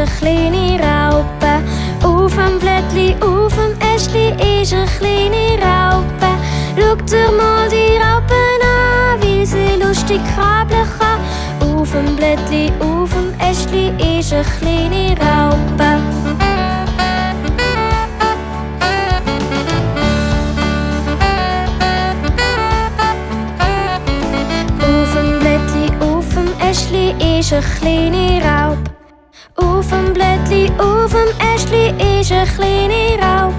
een kleine Raupe. Auf dem Blättli, auf dem Äschli ist een kleine Raupe. Schaut dir mal die Raupen an, wie sie lustig krabbeln kann. Auf dem Blättli, auf dem Äschli ist een kleine Raupe. Is een kleine Raup. Auf dem Blättli, auf dem Äschli ist een kleine Raup.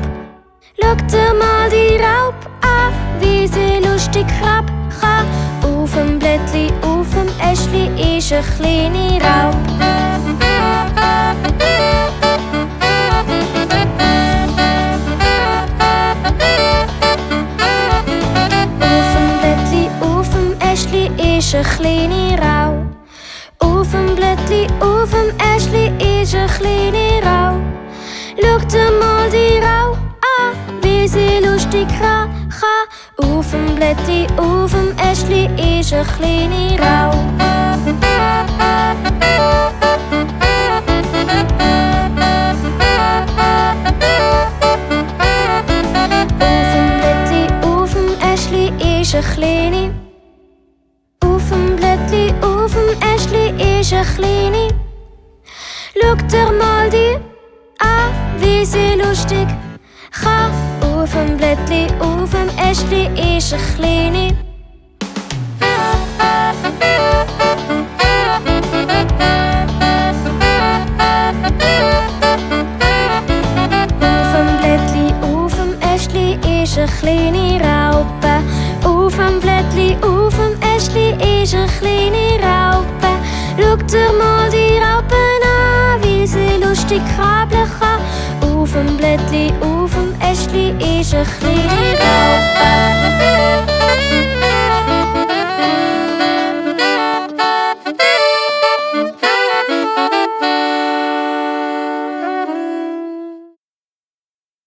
Schaut dir mal die Raup an, wie sie lustig krabb kann. Auf dem Blättli, auf dem Äschli ist een kleine Raup. Auf dem Blättli, auf dem Äschli ist een kleine Raup. Auf dem Blättli, auf dem Äschli ist een kleine Raup. Schaut dir mal die Raup an, wie sie lustig kann. Auf dem Blättli, auf dem Äschli ist een kleine Raup. Auf dem Blättli, auf dem Äschli ist een kleine. Auf dem Blättli, auf dem Äschli ist een kleine. Schaut dir mal die an, wie sie lustig kann. Auf dem Blättli, auf dem Äschli ist een kleine. Auf dem Blättli, auf dem Äschli ist een kleine Raupe. Auf dem Blättli, auf dem Äschli ist een kleine Raupe. Schaut dir mal die Raupen an, wie sie lustig krabbeln kann. Auf dem Blättli, auf dem Äschli ist een kleine Raupe.